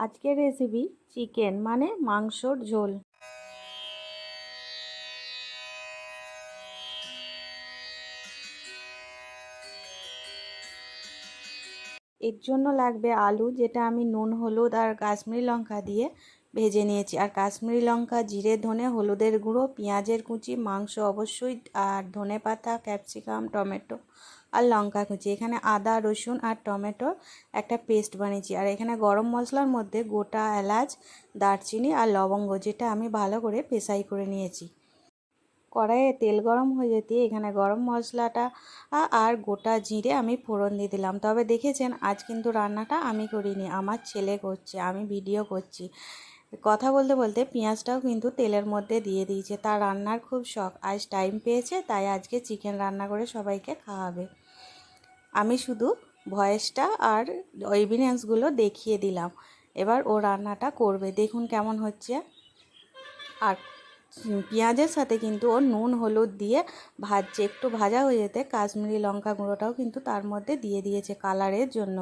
আজকের recipe chicken মানে মাংসর ঝোল। এর জন্য লাগবে আলু, যেটা আমি নুন হলুদ আর কাশ্মীরি লঙ্কা দিয়ে ভেজে নিয়েছি। আর কাশ্মীরি লঙ্কা, জিরে, ধনে, হলুদের গুঁড়ো, পেঁয়াজের কুচি, মাংস অবশ্যই, আর ধনে পাতা, ক্যাপসিকাম, টমেটো আর লঙ্কা কুচি। এখানে আদা, রসুন আর টমেটো একটা পেস্ট বানিয়েছি। আর এখানে গরম মশলার মধ্যে গোটা এলাচ, দারচিনি আর লবঙ্গ, যেটা আমি ভালো করে পেশাই করে নিয়েছি। কড়াইয়ে তেল গরম হয়ে যেতে এখানে গরম মশলাটা আর গোটা জিরে আমি ফোড়ন দিয়ে দিলাম। তবে দেখেছেন, আজ কিন্তু রান্নাটা আমি করিনি, আমার ছেলে করছে, আমি ভিডিও করছি। কথা বলতে বলতে পেঁয়াজটাও কিন্তু তেলের মধ্যে দিয়ে দিয়েছে। তার রান্নার খুব শখ, আজ টাইম পেয়েছে, তাই আজকে চিকেন রান্না করে সবাইকে খাওয়াবে। আমি শুধু ভয়েসটা আর এভিডেন্সগুলো দেখিয়ে দিলাম। এবার ও রান্নাটা করবে, দেখুন কেমন হচ্ছে। আর পেঁয়াজের সাথে কিন্তু ও নুন হলুদ দিয়ে ভাজছে। একটু ভাজা হয়ে যেতে কাশ্মীরি লঙ্কা গুঁড়োটাও কিন্তু তার মধ্যে দিয়ে দিয়েছে কালারের জন্য।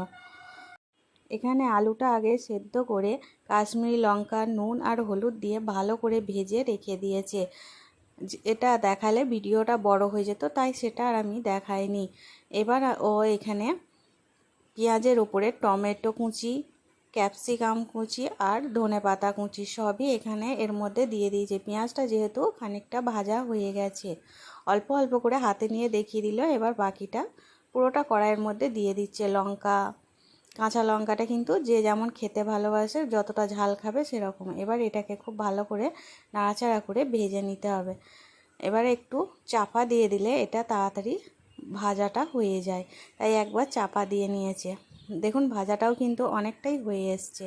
এখানে আলুটা আগে সেদ্ধ করে কাশ্মীরি লঙ্কা, নুন আর হলুদ দিয়ে ভালো করে ভেজে রেখে দিয়েছে। এটা দেখালে ভিডিওটা বড় হয়ে যেত, তাই সেটা আর আমি দেখাইনি। এবার ও এখানে পেঁয়াজের উপরে টমেটো কুচি, ক্যাপসিকাম কুচি আর ধনেপাতা কুচি সবই এখানে এর মধ্যে দিয়ে দিয়েছে। পেঁয়াজটা যেহেতু খানিকটা ভাজা হয়ে গেছে, অল্প অল্প করে হাতে নিয়ে দেখিয়ে দিল। এবার বাকিটা পুরোটা কড়াইয়ের মধ্যে দিয়ে দিচ্ছে। লঙ্কা, কাঁচা লঙ্কাটা কিন্তু যে যেমন খেতে ভালোবাসে, যতটা ঝাল খাবে সেরকম। এবার এটাকে খুব ভালো করে নাড়াচাড়া করে ভেজে নিতে হবে। এবারে একটু চাপা দিয়ে দিলে এটা তাড়াতাড়ি ভাজাটা হয়ে যায়, তাই একবার চাপা দিয়ে নিয়েছে। দেখুন ভাজাটাও কিন্তু অনেকটাই হয়ে এসছে।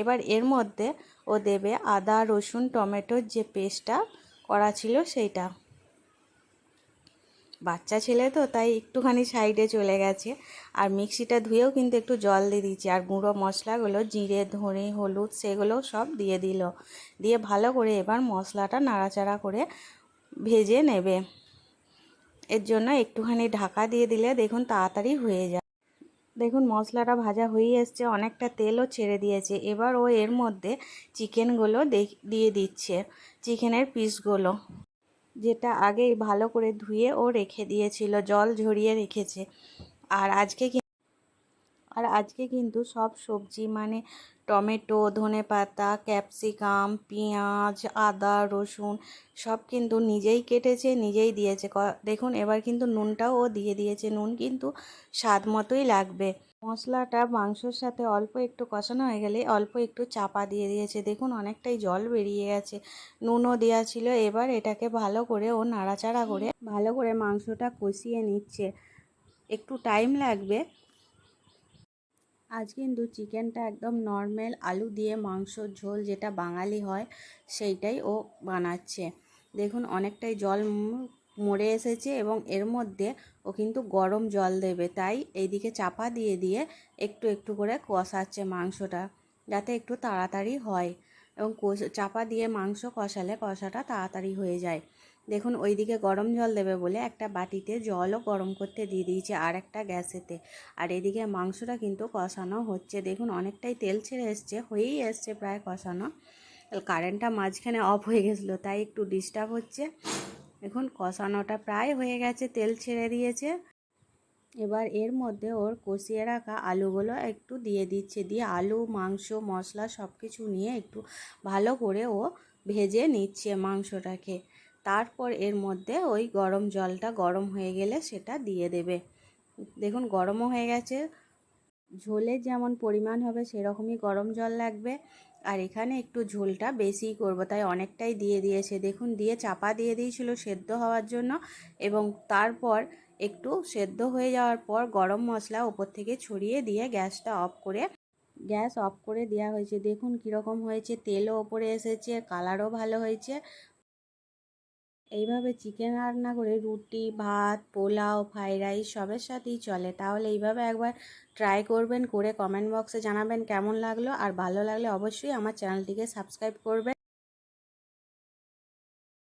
এবার এর মধ্যে ও দেবে আদা, রসুন, টমেটোর যে পেস্টটা করা ছিল সেইটা। বাচ্চা ছেলে তো, তাই একটুখানি সাইডে চলে গেছে। আর মিক্সিটা ধুয়েও কিন্তু একটু জল দিয়ে দিচ্ছি। আর গুঁড়ো মশলাগুলো, জিরে, ধনে, হলুদ, সেগুলো সব দিয়ে দিল। দিয়ে ভালো করে এবার মশলাটা নাড়াচাড়া করে ভেজে নেবে। এর জন্য একটুখানি ঢাকা দিয়ে দিলে দেখুন তাড়াতাড়ি হয়ে যায়। দেখুন মশলাটা ভাজা হয়ে এসছে, অনেকটা তেলও ছেড়ে দিয়েছে। এবার ও এর মধ্যে চিকেনগুলো দিয়ে দিচ্ছে, চিকেনের পিসগুলো, যেটা আগেই ভালো করে ধুয়ে ও রেখে দিয়েছিল, জল ঝরিয়ে রেখেছে। আর আজকে কিন্তু সব সবজি মানে টমেটো, ধনেপাতা, ক্যাপসিকাম, পেঁয়াজ, আদা, রসুন সব কিন্তু নিজেই কেটেছে, নিজেই দিয়েছে। দেখুন এবার কিন্তু নুনটাও ও দিয়ে দিয়েছে। নুন কিন্তু স্বাদ মতোই লাগবে। মশলাটা মাংসর সাথে অল্প একটু কষানো হয়ে গেলে অল্প একটু চাপা দিয়ে দিয়েছে। দেখুন অনেকটাই জল বেরিয়ে গেছে, নুনও দেওয়া ছিল। এবার এটাকে ভালো করে ও নাড়াচাড়া করে ভালো করে মাংসটা কষিয়ে নিচ্ছে, একটু টাইম লাগবে। আজ কিন্তু চিকেনটা একদম নর্মাল আলু দিয়ে মাংসর ঝোল, যেটা বাঙালি হয় সেইটাই ও বানাচ্ছে। দেখুন অনেকটাই জল মরে এসেছে এবং এর মধ্যে ও কিন্তু গরম জল দেবে, তাই এইদিকে চাপা দিয়ে দিয়ে একটু একটু করে কষাচ্ছে মাংসটা, যাতে একটু তাড়াতাড়ি হয়। এবং চাপা দিয়ে মাংস কষালে কষাটা তাড়াতাড়ি হয়ে যায়। দেখুন ওইদিকে গরম জল দেবে বলে একটা বাটিতে জলও গরম করতে দিয়ে দিয়েছে আর একটা গ্যাসেতে। আর এদিকে মাংসটা কিন্তু কষানো হচ্ছে। দেখুন অনেকটাই তেল ছেড়ে এসছে, হয়েই এসছে প্রায় কষানো। কারেন্টটা মাঝখানে অফ হয়ে গেছিলো, তাই একটু ডিস্টার্ব হচ্ছে। দেখুন কষানোটা প্রায় হয়ে গেছে, তেল ছেড়ে দিয়েছে। এবার এর মধ্যে ওর কষিয়ে রাখা আলুগুলো একটু দিয়ে দিচ্ছে, দিয়ে আলু, মাংস, মশলা সব কিছু নিয়ে একটু ভালো করে ও ভেজে নিচ্ছে মাংসটাকে। তারপর এর মধ্যে ওই গরম জলটা গরম হয়ে গেলে সেটা দিয়ে দেবে। দেখুন গরমও হয়ে গেছে, ঝোলের যেমন পরিমাণ হবে সেরকমই গরম জল লাগবে। আর এখানে একটু ঝোলটা বেশিই করব, তাই অনেকটাই দিয়ে দিয়েছে। দেখুন দিয়ে চাপা দিয়ে দিয়েছিল সেদ্ধ হওয়ার জন্য, এবং তারপর একটু সেদ্ধ হয়ে যাওয়ার পর গরম মশলা ওপর থেকে ছড়িয়ে দিয়ে গ্যাস অফ করে দেওয়া হয়েছে। দেখুন কীরকম হয়েছে, তেলও ওপরে এসেছে, কালারও ভালো হয়েছে। এইভাবে চিকেন রান্না করে রুটি, ভাত, পোলাও, ফ্রাইড রাইস সবের সাথেই চলে। তাহলে এইভাবে একবার ট্রাই করবেন, করে কমেন্ট বক্সে জানাবেন কেমন লাগলো। আর ভালো লাগলে অবশ্যই আমার চ্যানেলটিকে সাবস্ক্রাইব করবেন।